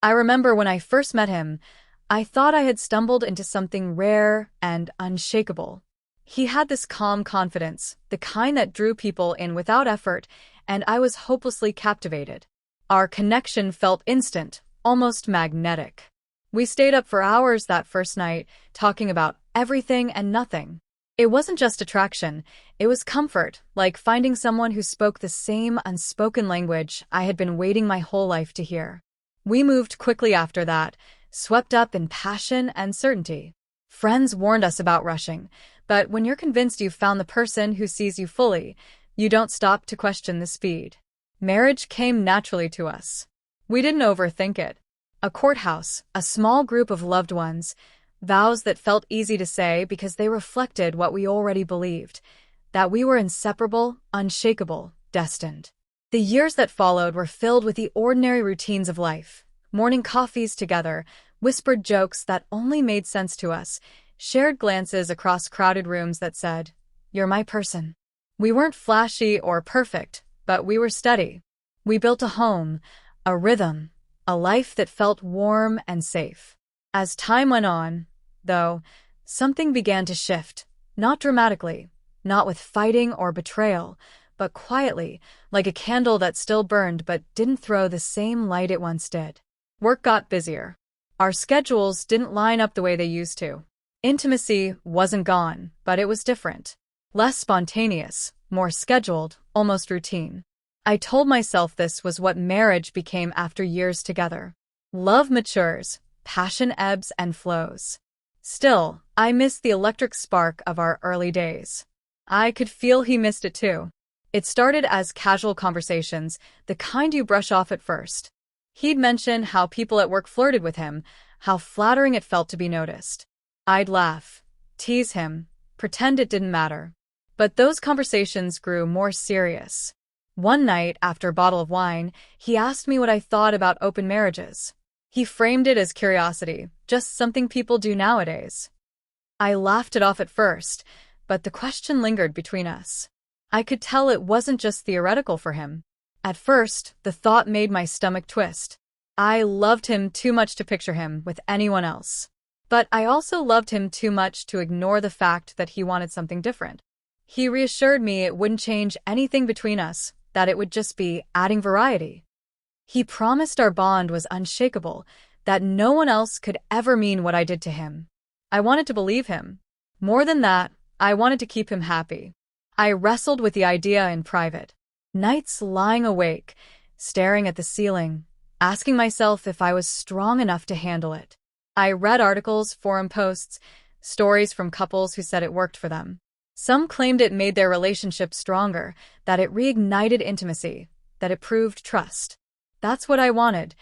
I remember when I first met him, I thought I had stumbled into something rare and unshakable. He had this calm confidence, the kind that drew people in without effort, and I was hopelessly captivated. Our connection felt instant, almost magnetic. We stayed up for hours that first night, talking about everything and nothing. It wasn't just attraction, it was comfort, like finding someone who spoke the same unspoken language I had been waiting my whole life to hear. We moved quickly after that, swept up in passion and certainty. Friends warned us about rushing, but when you're convinced you've found the person who sees you fully, you don't stop to question the speed. Marriage came naturally to us. We didn't overthink it. A courthouse, a small group of loved ones, vows that felt easy to say because they reflected what we already believed, that we were inseparable, unshakable, destined. The years that followed were filled with the ordinary routines of life. Morning coffees together, whispered jokes that only made sense to us, shared glances across crowded rooms that said, "You're my person." We weren't flashy or perfect, but we were steady. We built a home, a rhythm, a life that felt warm and safe. As time went on, though, something began to shift, not dramatically, not with fighting or betrayal, but quietly, like a candle that still burned but didn't throw the same light it once did. Work got busier. Our schedules didn't line up the way they used to. Intimacy wasn't gone, but it was different. Less spontaneous, more scheduled, almost routine. I told myself this was what marriage became after years together. Love matures, passion ebbs and flows. Still, I missed the electric spark of our early days. I could feel he missed it too. It started as casual conversations, the kind you brush off at first. He'd mention how people at work flirted with him, how flattering it felt to be noticed. I'd laugh, tease him, pretend it didn't matter. But those conversations grew more serious. One night, after a bottle of wine, he asked me what I thought about open marriages. He framed it as curiosity, just something people do nowadays. I laughed it off at first, but the question lingered between us. I could tell it wasn't just theoretical for him. At first, the thought made my stomach twist. I loved him too much to picture him with anyone else. But I also loved him too much to ignore the fact that he wanted something different. He reassured me it wouldn't change anything between us, that it would just be adding variety. He promised our bond was unshakable, that no one else could ever mean what I did to him. I wanted to believe him. More than that, I wanted to keep him happy. I wrestled with the idea in private. Nights lying awake, staring at the ceiling, asking myself if I was strong enough to handle it. I read articles, forum posts, stories from couples who said it worked for them. Some claimed it made their relationship stronger, that it reignited intimacy, that it proved trust. That's what I wanted,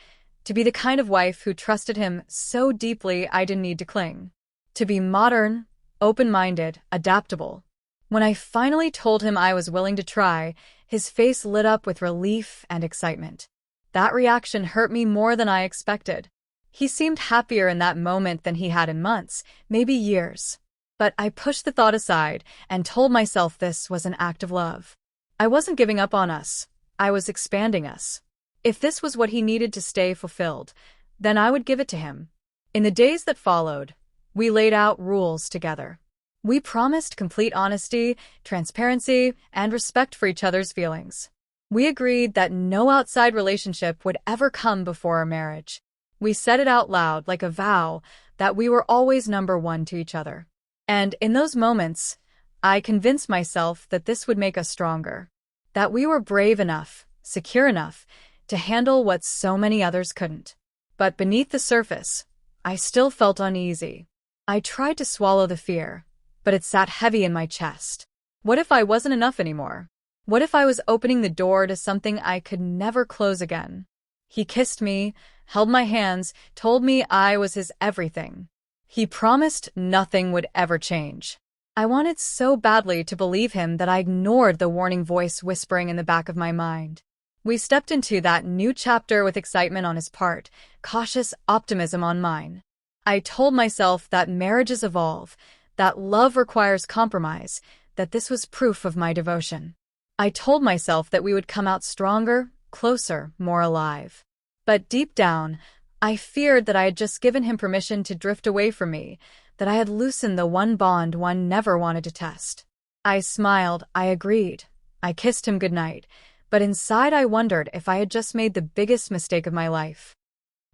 to be the kind of wife who trusted him so deeply I didn't need to cling. To be modern, open-minded, adaptable. When I finally told him I was willing to try, his face lit up with relief and excitement. That reaction hurt me more than I expected. He seemed happier in that moment than he had in months, maybe years. But I pushed the thought aside and told myself this was an act of love. I wasn't giving up on us. I was expanding us. If this was what he needed to stay fulfilled, then I would give it to him. In the days that followed, we laid out rules together. We promised complete honesty, transparency, and respect for each other's feelings. We agreed that no outside relationship would ever come before our marriage. We said it out loud like a vow that we were always number one to each other. And in those moments, I convinced myself that this would make us stronger. That we were brave enough, secure enough, to handle what so many others couldn't. But beneath the surface, I still felt uneasy. I tried to swallow the fear, but it sat heavy in my chest. What if I wasn't enough anymore? What if I was opening the door to something I could never close again? He kissed me, held my hands, told me I was his everything. He promised nothing would ever change. I wanted so badly to believe him that I ignored the warning voice whispering in the back of my mind. We stepped into that new chapter with excitement on his part, cautious optimism on mine. I told myself that marriages evolve, that love requires compromise, that this was proof of my devotion. I told myself that we would come out stronger, closer, more alive. But deep down, I feared that I had just given him permission to drift away from me, that I had loosened the one bond one never wanted to test. I smiled, I agreed. I kissed him goodnight, but inside I wondered if I had just made the biggest mistake of my life.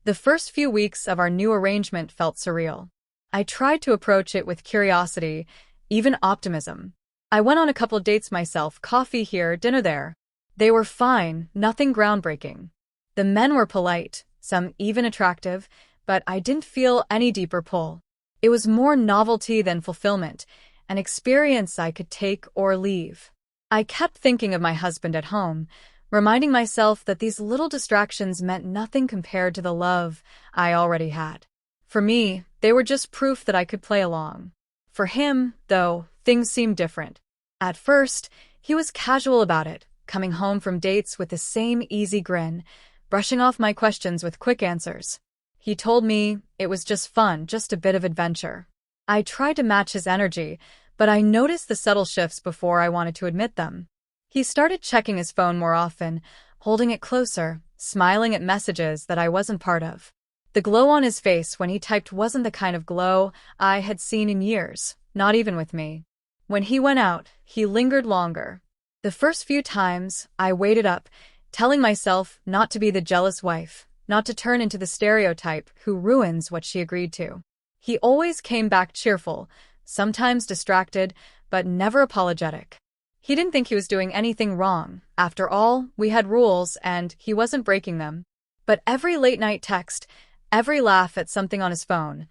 The first few weeks of our new arrangement felt surreal. I tried to approach it with curiosity, even optimism. I went on a couple dates myself, coffee here, dinner there. They were fine, nothing groundbreaking. The men were polite, some even attractive, but I didn't feel any deeper pull. It was more novelty than fulfillment, an experience I could take or leave. I kept thinking of my husband at home, reminding myself that these little distractions meant nothing compared to the love I already had. For me, they were just proof that I could play along. For him, though, things seemed different. At first, he was casual about it, coming home from dates with the same easy grin, brushing off my questions with quick answers. He told me it was just fun, just a bit of adventure. I tried to match his energy, but I noticed the subtle shifts before I wanted to admit them. He started checking his phone more often, holding it closer, smiling at messages that I wasn't part of. The glow on his face when he typed wasn't the kind of glow I had seen in years, not even with me. When he went out, he lingered longer. The first few times, I waited up, telling myself not to be the jealous wife, not to turn into the stereotype who ruins what she agreed to. He always came back cheerful, sometimes distracted, but never apologetic. He didn't think he was doing anything wrong. After all, we had rules, and he wasn't breaking them. But every late-night text, every laugh at something on his phone,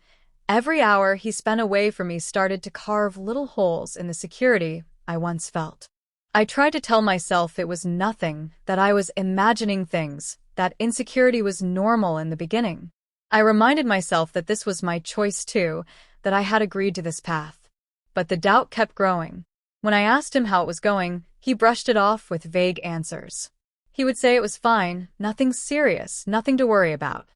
every hour he spent away from me started to carve little holes in the security I once felt. I tried to tell myself it was nothing, that I was imagining things, that insecurity was normal in the beginning. I reminded myself that this was my choice too, that I had agreed to this path. But the doubt kept growing. When I asked him how it was going, he brushed it off with vague answers. He would say it was fine, nothing serious, nothing to worry about.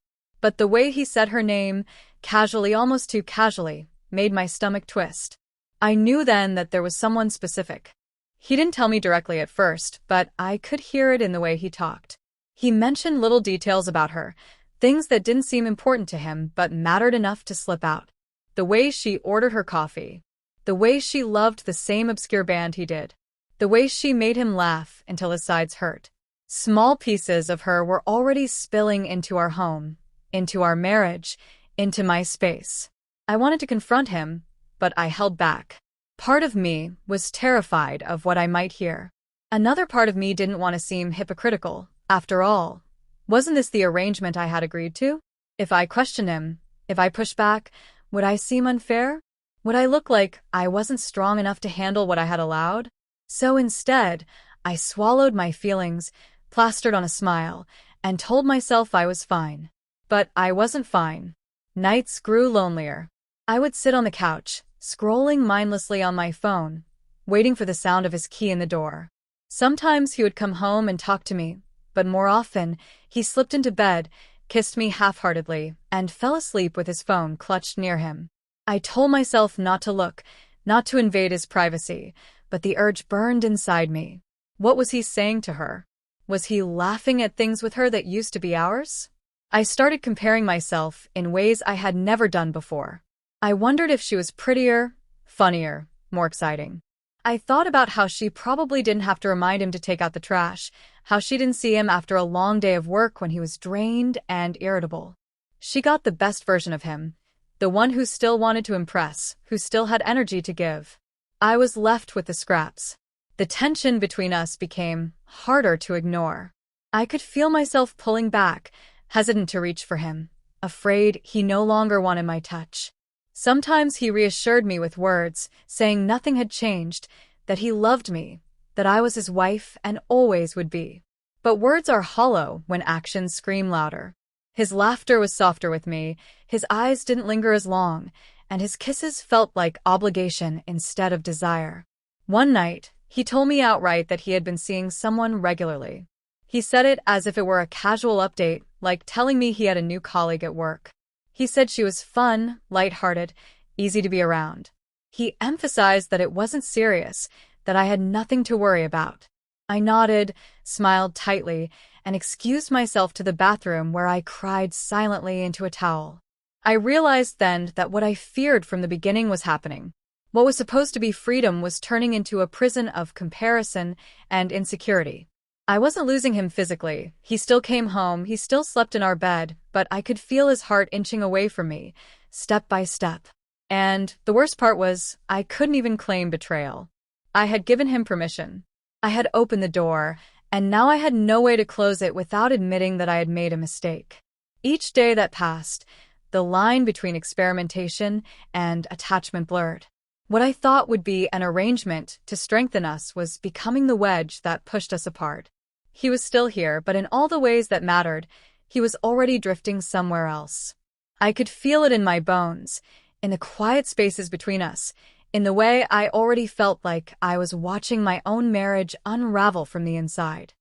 But the way he said her name, casually, almost too casually, made my stomach twist. I knew then that there was someone specific. He didn't tell me directly at first, but I could hear it in the way he talked. He mentioned little details about her, things that didn't seem important to him but mattered enough to slip out. The way she ordered her coffee. The way she loved the same obscure band he did. The way she made him laugh until his sides hurt. Small pieces of her were already spilling into our home, into our marriage, into my space. I wanted to confront him, but I held back. Part of me was terrified of what I might hear. Another part of me didn't want to seem hypocritical. After all, wasn't this the arrangement I had agreed to? If I questioned him, if I pushed back, would I seem unfair? Would I look like I wasn't strong enough to handle what I had allowed? So instead, I swallowed my feelings, plastered on a smile, and told myself I was fine. But I wasn't fine. Nights grew lonelier. I would sit on the couch, scrolling mindlessly on my phone, waiting for the sound of his key in the door. Sometimes he would come home and talk to me, but more often, he slipped into bed, kissed me half-heartedly, and fell asleep with his phone clutched near him. I told myself not to look, not to invade his privacy, but the urge burned inside me. What was he saying to her? Was he laughing at things with her that used to be ours? I started comparing myself in ways I had never done before. I wondered if she was prettier, funnier, more exciting. I thought about how she probably didn't have to remind him to take out the trash, how she didn't see him after a long day of work when he was drained and irritable. She got the best version of him, the one who still wanted to impress, who still had energy to give. I was left with the scraps. The tension between us became harder to ignore. I could feel myself pulling back, hesitant to reach for him, afraid he no longer wanted my touch. Sometimes he reassured me with words, saying nothing had changed, that he loved me, that I was his wife and always would be. But words are hollow when actions scream louder. His laughter was softer with me, his eyes didn't linger as long, and his kisses felt like obligation instead of desire. One night, he told me outright that he had been seeing someone regularly. He said it as if it were a casual update, like telling me he had a new colleague at work. He said she was fun, lighthearted, easy to be around. He emphasized that it wasn't serious, that I had nothing to worry about. I nodded, smiled tightly, and excused myself to the bathroom where I cried silently into a towel. I realized then that what I feared from the beginning was happening. What was supposed to be freedom was turning into a prison of comparison and insecurity. I wasn't losing him physically. He still came home, he still slept in our bed, but I could feel his heart inching away from me, step by step. And the worst part was, I couldn't even claim betrayal. I had given him permission. I had opened the door, and now I had no way to close it without admitting that I had made a mistake. Each day that passed, the line between experimentation and attachment blurred. What I thought would be an arrangement to strengthen us was becoming the wedge that pushed us apart. He was still here, but in all the ways that mattered, he was already drifting somewhere else. I could feel it in my bones, in the quiet spaces between us, in the way I already felt like I was watching my own marriage unravel from the inside.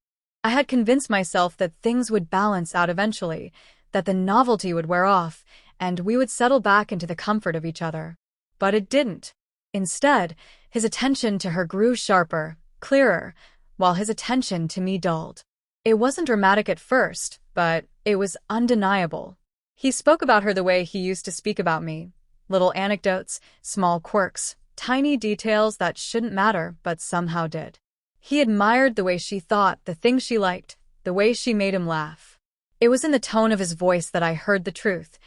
I had convinced myself that things would balance out eventually, that the novelty would wear off, and we would settle back into the comfort of each other. But it didn't. Instead, his attention to her grew sharper, clearer, while his attention to me dulled. It wasn't dramatic at first, but it was undeniable. He spoke about her the way he used to speak about me. Little anecdotes, small quirks, tiny details that shouldn't matter but somehow did. He admired the way she thought, the things she liked, the way she made him laugh. It was in the tone of his voice that I heard the truth.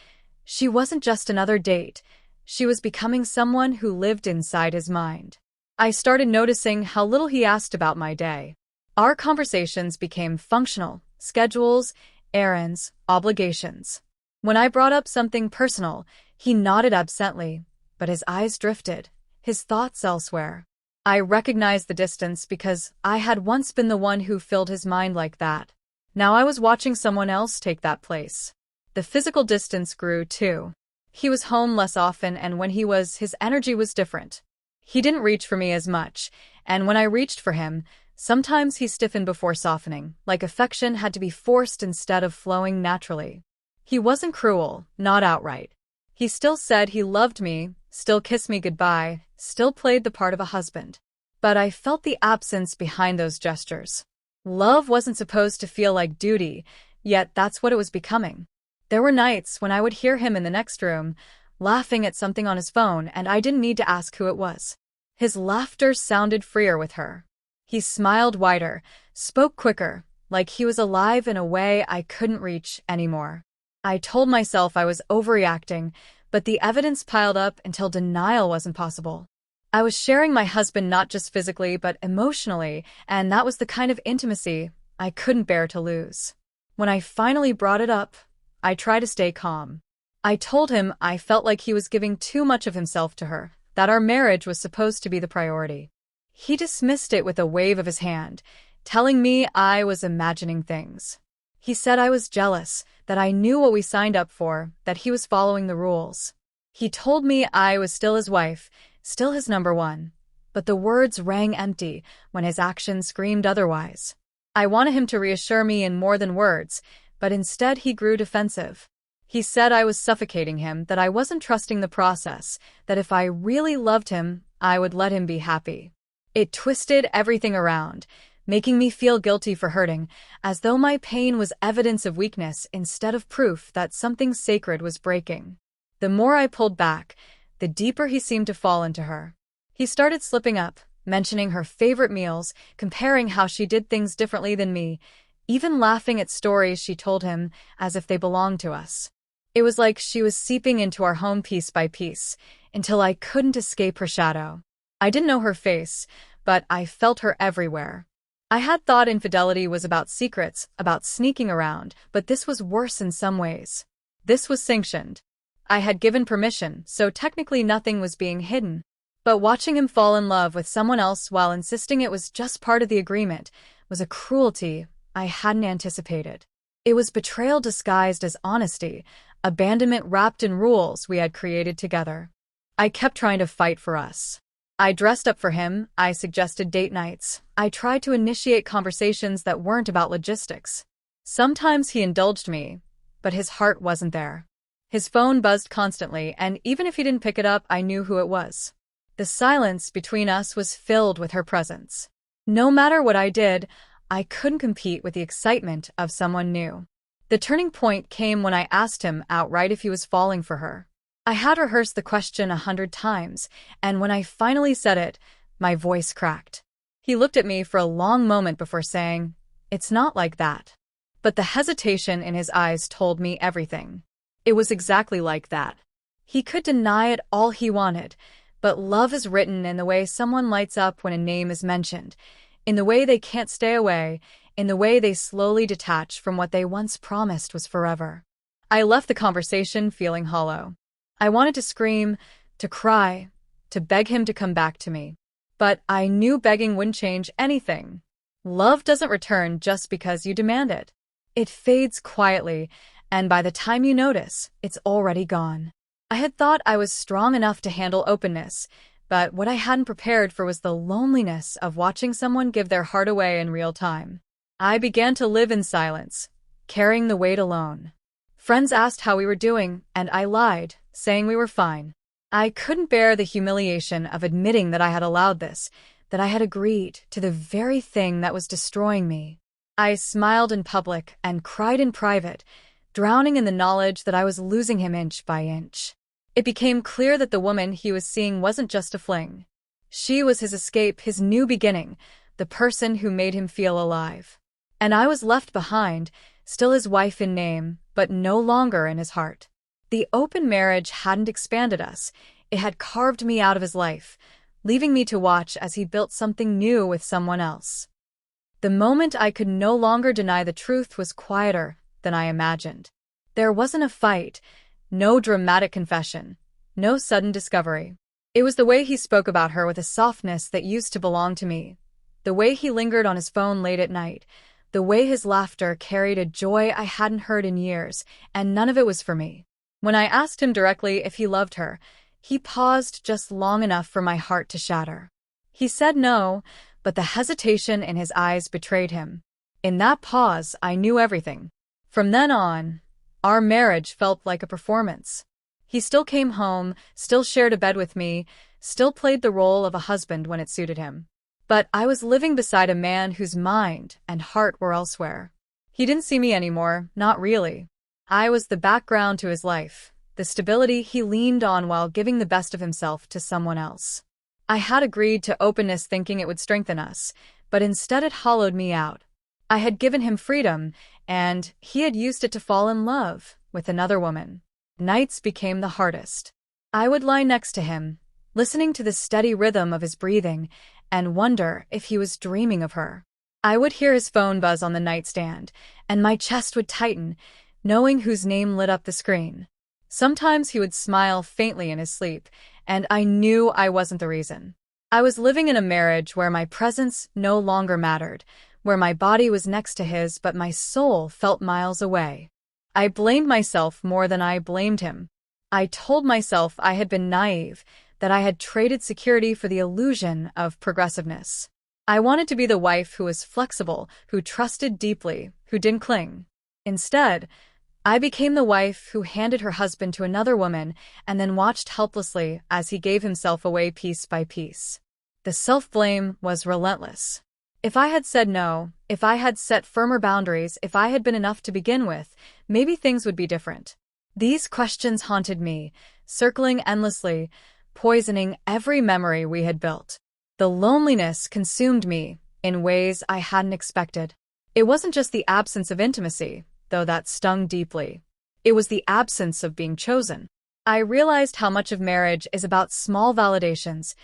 She wasn't just another date. She was becoming someone who lived inside his mind. I started noticing how little he asked about my day. Our conversations became functional, schedules, errands, obligations. When I brought up something personal, he nodded absently, but his eyes drifted, his thoughts elsewhere. I recognized the distance because I had once been the one who filled his mind like that. Now I was watching someone else take that place. The physical distance grew too. He was home less often, and when he was, his energy was different. He didn't reach for me as much, and when I reached for him, sometimes he stiffened before softening, like affection had to be forced instead of flowing naturally. He wasn't cruel, not outright. He still said he loved me, still kissed me goodbye, still played the part of a husband. But I felt the absence behind those gestures. Love wasn't supposed to feel like duty, yet that's what it was becoming. There were nights when I would hear him in the next room, laughing at something on his phone, and I didn't need to ask who it was. His laughter sounded freer with her. He smiled wider, spoke quicker, like he was alive in a way I couldn't reach anymore. I told myself I was overreacting, but the evidence piled up until denial wasn't possible. I was sharing my husband not just physically but emotionally, and that was the kind of intimacy I couldn't bear to lose. When I finally brought it up, I tried to stay calm. I told him I felt like he was giving too much of himself to her, that our marriage was supposed to be the priority. He dismissed it with a wave of his hand, telling me I was imagining things. He said I was jealous, that I knew what we signed up for, that he was following the rules. He told me I was still his wife, still his number one. But the words rang empty when his actions screamed otherwise. I wanted him to reassure me in more than words, but instead he grew defensive. He said I was suffocating him, that I wasn't trusting the process, that if I really loved him, I would let him be happy. It twisted everything around, making me feel guilty for hurting, as though my pain was evidence of weakness instead of proof that something sacred was breaking. The more I pulled back, the deeper he seemed to fall into her. He started slipping up, mentioning her favorite meals, comparing how she did things differently than me, even laughing at stories she told him as if they belonged to us. It was like she was seeping into our home piece by piece, until I couldn't escape her shadow. I didn't know her face, but I felt her everywhere. I had thought infidelity was about secrets, about sneaking around, but this was worse in some ways. This was sanctioned. I had given permission, so technically nothing was being hidden. But watching him fall in love with someone else while insisting it was just part of the agreement was a cruelty I hadn't anticipated. It was betrayal disguised as honesty, abandonment wrapped in rules we had created together. I kept trying to fight for us. I dressed up for him, I suggested date nights, I tried to initiate conversations that weren't about logistics. Sometimes he indulged me, but his heart wasn't there. His phone buzzed constantly, and even if he didn't pick it up, I knew who it was. The silence between us was filled with her presence. No matter what I did, I couldn't compete with the excitement of someone new. The turning point came when I asked him outright if he was falling for her. I had rehearsed the question 100 times, and when I finally said it, my voice cracked. He looked at me for a long moment before saying, "It's not like that." But the hesitation in his eyes told me everything. It was exactly like that. He could deny it all he wanted, but love is written in the way someone lights up when a name is mentioned, in the way they can't stay away, in the way they slowly detach from what they once promised was forever. I left the conversation feeling hollow. I wanted to scream, to cry, to beg him to come back to me. But I knew begging wouldn't change anything. Love doesn't return just because you demand it. It fades quietly, and by the time you notice, it's already gone. I had thought I was strong enough to handle openness, but what I hadn't prepared for was the loneliness of watching someone give their heart away in real time. I began to live in silence, carrying the weight alone. Friends asked how we were doing, and I lied, saying we were fine. I couldn't bear the humiliation of admitting that I had allowed this, that I had agreed to the very thing that was destroying me. I smiled in public and cried in private, drowning in the knowledge that I was losing him inch by inch. It became clear that the woman he was seeing wasn't just a fling. She was his escape, his new beginning, the person who made him feel alive. And I was left behind, still his wife in name, but no longer in his heart. The open marriage hadn't expanded us. It had carved me out of his life, leaving me to watch as he built something new with someone else. The moment I could no longer deny the truth was quieter than I imagined. There wasn't a fight, no dramatic confession, no sudden discovery. It was the way he spoke about her with a softness that used to belong to me, the way he lingered on his phone late at night, the way his laughter carried a joy I hadn't heard in years, and none of it was for me. When I asked him directly if he loved her, he paused just long enough for my heart to shatter. He said no, but the hesitation in his eyes betrayed him. In that pause, I knew everything. From then on, our marriage felt like a performance. He still came home, still shared a bed with me, still played the role of a husband when it suited him. But I was living beside a man whose mind and heart were elsewhere. He didn't see me anymore, not really. I was the background to his life, the stability he leaned on while giving the best of himself to someone else. I had agreed to openness thinking it would strengthen us, but instead it hollowed me out. I had given him freedom, and he had used it to fall in love with another woman. Nights became the hardest. I would lie next to him, listening to the steady rhythm of his breathing, and wonder if he was dreaming of her. I would hear his phone buzz on the nightstand, and my chest would tighten, knowing whose name lit up the screen. Sometimes he would smile faintly in his sleep, and I knew I wasn't the reason. I was living in a marriage where my presence no longer mattered, where my body was next to his but my soul felt miles away. I blamed myself more than I blamed him. I told myself I had been naive, that I had traded security for the illusion of progressiveness. I wanted to be the wife who was flexible, who trusted deeply, who didn't cling. Instead, I became the wife who handed her husband to another woman and then watched helplessly as he gave himself away piece by piece. The self-blame was relentless. If I had said no, if I had set firmer boundaries, if I had been enough to begin with, maybe things would be different. These questions haunted me, circling endlessly, poisoning every memory we had built. The loneliness consumed me in ways I hadn't expected. It wasn't just the absence of intimacy, though that stung deeply. It was the absence of being chosen. I realized how much of marriage is about small validations,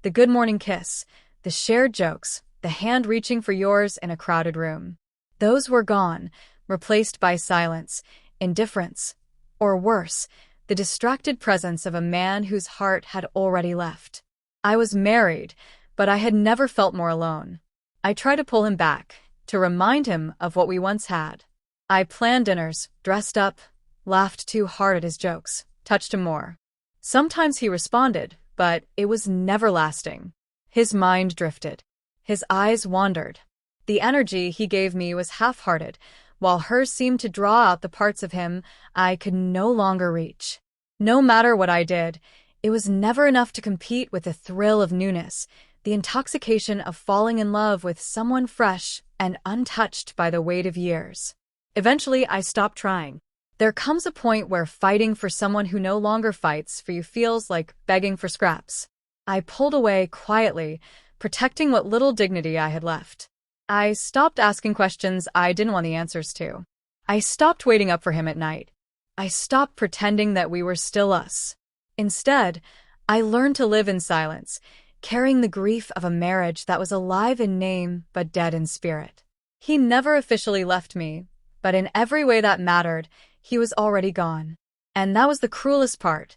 the good morning kiss, the shared jokes, the hand reaching for yours in a crowded room. Those were gone, replaced by silence, indifference, or worse, the distracted presence of a man whose heart had already left. I was married, but I had never felt more alone. I tried to pull him back, to remind him of what we once had. I planned dinners, dressed up, laughed too hard at his jokes, touched him more. Sometimes he responded, but it was never lasting. His mind drifted. His eyes wandered. The energy he gave me was half-hearted, while hers seemed to draw out the parts of him I could no longer reach. No matter what I did, it was never enough to compete with the thrill of newness, the intoxication of falling in love with someone fresh and untouched by the weight of years. Eventually, I stopped trying. There comes a point where fighting for someone who no longer fights for you feels like begging for scraps. I pulled away quietly, protecting what little dignity I had left. I stopped asking questions I didn't want the answers to. I stopped waiting up for him at night. I stopped pretending that we were still us. Instead, I learned to live in silence, carrying the grief of a marriage that was alive in name but dead in spirit. He never officially left me, but in every way that mattered, he was already gone. And that was the cruelest part.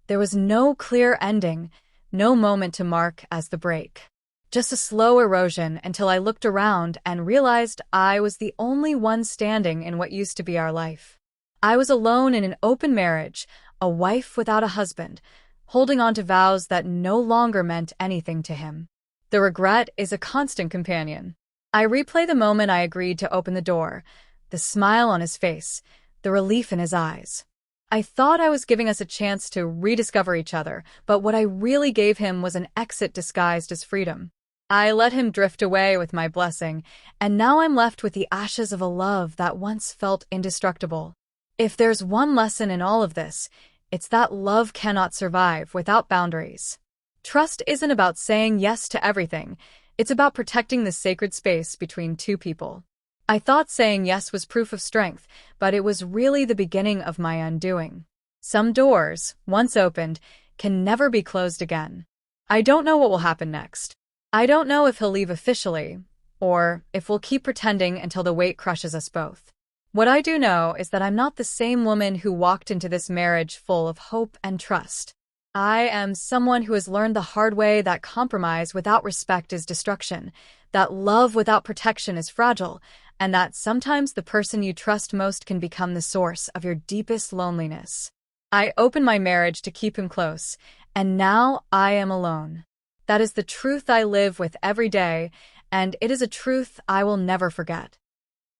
There was no clear ending, no moment to mark as the break. Just a slow erosion until I looked around and realized I was the only one standing in what used to be our life. I was alone in an open marriage, a wife without a husband, holding on to vows that no longer meant anything to him. The regret is a constant companion. I replay the moment I agreed to open the door, the smile on his face, the relief in his eyes. I thought I was giving us a chance to rediscover each other, but what I really gave him was an exit disguised as freedom. I let him drift away with my blessing, and now I'm left with the ashes of a love that once felt indestructible. If there's one lesson in all of this, it's that love cannot survive without boundaries. Trust isn't about saying yes to everything, it's about protecting the sacred space between two people. I thought saying yes was proof of strength, but it was really the beginning of my undoing. Some doors, once opened, can never be closed again. I don't know what will happen next. I don't know if he'll leave officially, or if we'll keep pretending until the weight crushes us both. What I do know is that I'm not the same woman who walked into this marriage full of hope and trust. I am someone who has learned the hard way that compromise without respect is destruction, that love without protection is fragile, and that sometimes the person you trust most can become the source of your deepest loneliness. I opened my marriage to keep him close, and now I am alone. That is the truth I live with every day, and it is a truth I will never forget.